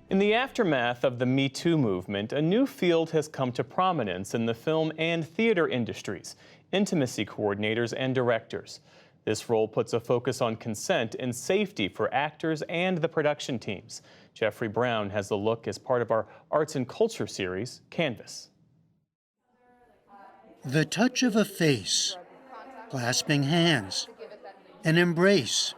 In the aftermath of the Me Too movement, a new field has come to prominence in the film and theater industries: intimacy coordinators and directors. This role puts a focus on consent and safety for actors and the production teams. Jeffrey Brown has a look as part of our Arts and Culture series, Canvas. The touch of a face, clasping hands, an embrace.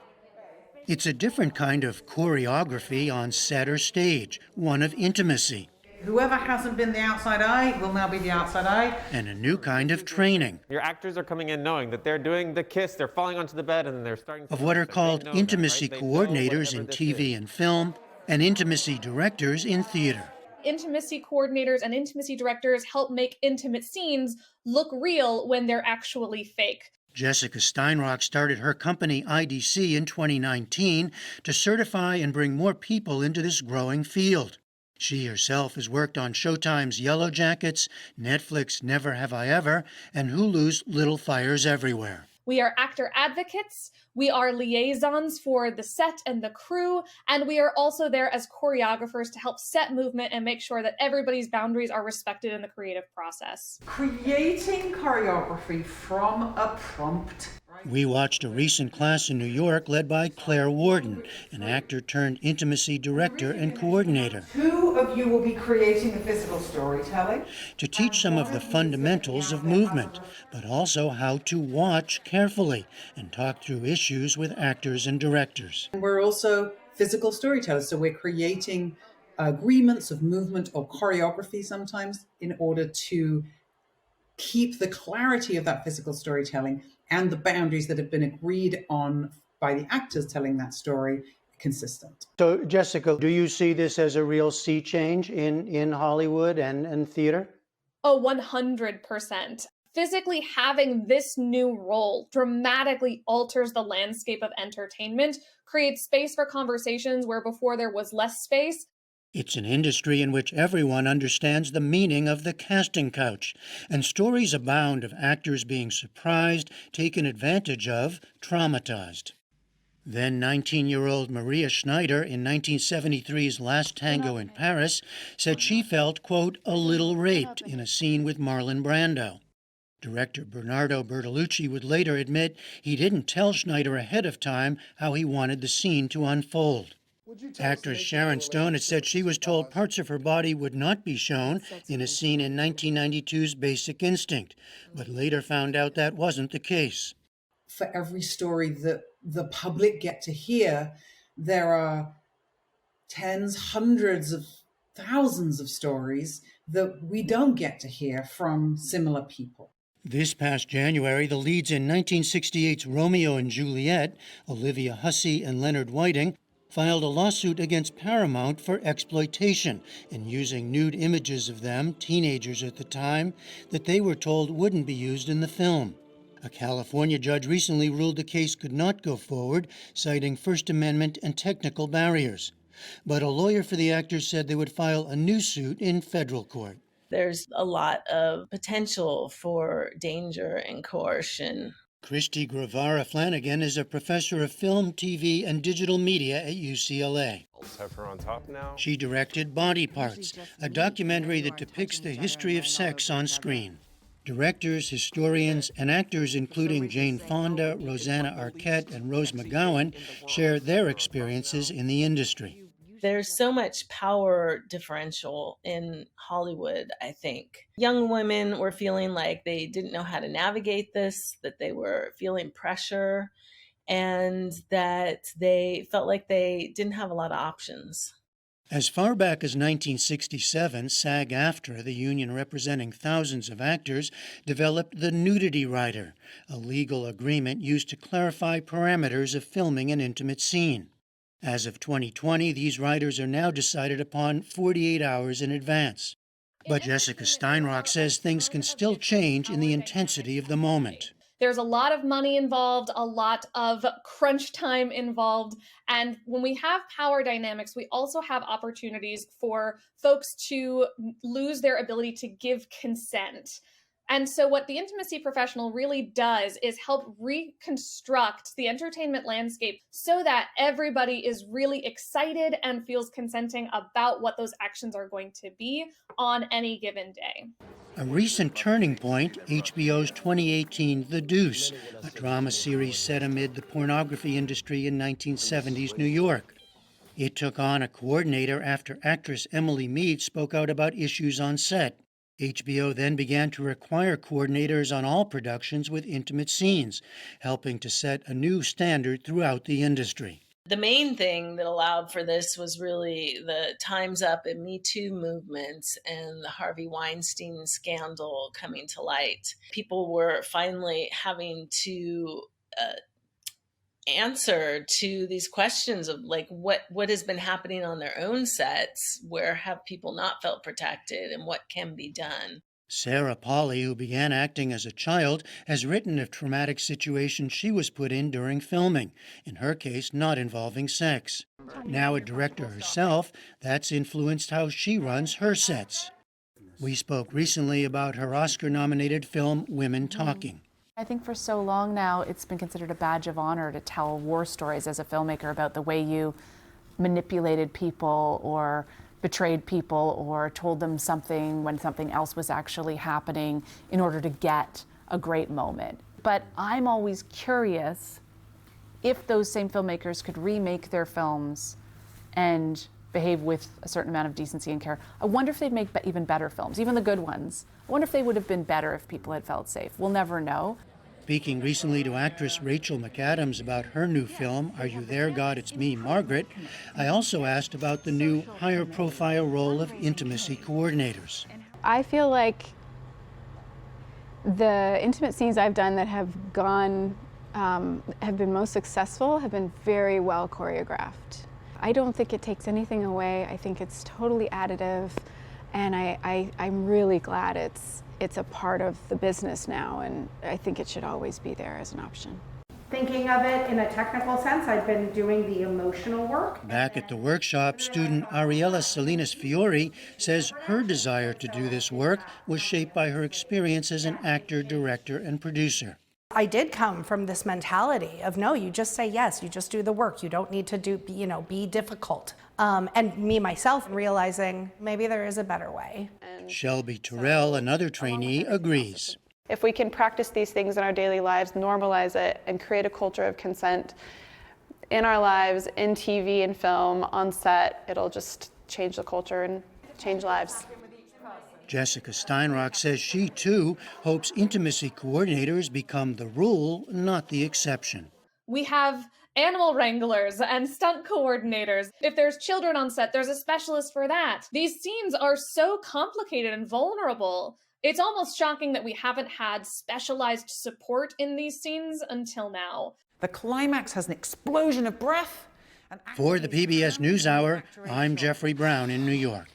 It's a different kind of choreography on set or stage, one of intimacy, Whoever hasn't been the outside eye will now be the outside eye. and a new kind of training Your actors are coming in knowing that they're doing the kiss, they're falling onto the bed, and then they're starting to of what are they called know intimacy that, right? They know coordinators whatever in this TV is. and film and intimacy directors in theater. Intimacy coordinators and intimacy directors help make intimate scenes look real when they're actually fake. Jessica Steinrock started her company IDC in 2019 to certify and bring more people into this growing field. She herself has worked on Showtime's Yellow Jackets, Netflix Never Have I Ever, and Hulu's Little Fires Everywhere. We are actor advocates, we are liaisons for the set and the crew, and we are also there as choreographers to help set movement and make sure that everybody's boundaries are respected in the creative process. Creating choreography from a prompt. We watched a recent class in New York led by Claire Warden, an actor turned intimacy director and coordinator, Two of you will be creating the physical storytelling. to teach some of the fundamentals of movement, but also how to watch carefully and talk through issues with actors and directors. We're also physical storytellers, so we're creating agreements of movement or choreography sometimes in order to keep the clarity of that physical storytelling and the boundaries that have been agreed on by the actors telling that story consistent. So, Jessica, do you see this as a real sea change in Hollywood and theater? Oh, 100%. Physically having this new role dramatically alters the landscape of entertainment, creates space for conversations where before there was less space. It's an industry in which everyone understands the meaning of the casting couch, and stories abound of actors being surprised, taken advantage of, traumatized. Then 19-year-old Maria Schneider in 1973's Last Tango in Paris said she felt, quote, a little raped in a scene with Marlon Brando. Director Bernardo Bertolucci would later admit he didn't tell Schneider ahead of time how he wanted the scene to unfold. Actress Sharon Stone had said she was told parts of her body would not be shown in a scene in 1992's Basic Instinct, but later found out that wasn't the case. For every story that the public get to hear, there are tens, hundreds of thousands of stories that we don't get to hear from similar people. This past January, the leads in 1968's Romeo and Juliet, Olivia Hussey and Leonard Whiting, filed a lawsuit against Paramount for exploitation and using nude images of them, teenagers at the time, that they were told wouldn't be used in the film. A California judge recently ruled the case could not go forward, citing First Amendment and technical barriers. But a lawyer for the actors said they would file a new suit in federal court. There's a lot of potential for danger and coercion. Christy Gravara Flanagan is a professor of film, TV, and digital media at UCLA. Let's have her on top now. She directed Body Parts, a documentary that depicts the history of sex on screen. Directors, historians, and actors including Jane Fonda, Rosanna Arquette, and Rose McGowan share their experiences in the industry. There's so much power differential in Hollywood, I think. Young women were feeling like they didn't know how to navigate this, that they were feeling pressure, and that they felt like they didn't have a lot of options. As far back as 1967, SAG-AFTRA, the union representing thousands of actors, developed the Nudity Rider, a legal agreement used to clarify parameters of filming an intimate scene. As of 2020, these riders are now decided upon 48 hours in advance. But Jessica Steinrock says things can still change in the intensity of the moment. There's a lot of money involved, a lot of crunch time involved. And when we have power dynamics, we also have opportunities for folks to lose their ability to give consent. And so, what the intimacy professional really does is help reconstruct the entertainment landscape so that everybody is really excited and feels consenting about what those actions are going to be on any given day. A recent turning point, HBO's 2018 The Deuce, a drama series set amid the pornography industry in 1970s New York. It took on a coordinator after actress Emily Mead spoke out about issues on set. HBO then began to require coordinators on all productions with intimate scenes, helping to set a new standard throughout the industry. The main thing that allowed for this was really the Time's Up and Me Too movements and the Harvey Weinstein scandal coming to light. People were finally having to answer to these questions of like what has been happening on their own sets, where have people not felt protected, and what can be done. Sarah Polley, who began acting as a child, has written of traumatic situations she was put in during filming, in her case not involving sex. Now a director herself, that's influenced how she runs her sets. We spoke recently about her Oscar-nominated film Women Talking. I think for so long now it's been considered a badge of honor to tell war stories as a filmmaker about the way you manipulated people or betrayed people or told them something when something else was actually happening in order to get a great moment. But I'm always curious if those same filmmakers could remake their films and behave with a certain amount of decency and care. I wonder if they'd make even better films, even the good ones. I wonder if they would have been better if people had felt safe. We'll never know. Speaking recently to actress Rachel McAdams about her new film, Are You There, God? It's Me, Margaret, I also asked about the new higher profile role of intimacy coordinators. I feel like the intimate scenes I've done that have gone, have been most successful have been very well choreographed. I don't think it takes anything away. I think it's totally additive, and I'm really glad it's a part of the business now, and I think it should always be there as an option. Thinking of it in a technical sense, I've been doing the emotional work. Back at the workshop, student Ariella Salinas Fiore says her desire to do this work was shaped by her experience as an actor, director, and producer. I did come from this mentality of, no, you just say yes, you just do the work. You don't need to be difficult. And me, myself, realizing maybe there is a better way. Shelby Terrell, another trainee, agrees. If we can practice these things in our daily lives, normalize it, and create a culture of consent in our lives, in TV and film, on set, it'll just change the culture and change lives. Jessica Steinrock says she, too, hopes intimacy coordinators become the rule, not the exception. We have animal wranglers and stunt coordinators. If there's children on set, there's a specialist for that. These scenes are so complicated and vulnerable. It's almost shocking that we haven't had specialized support in these scenes until now. The climax has an explosion of breath. For the PBS NewsHour, I'm Jeffrey Brown in New York.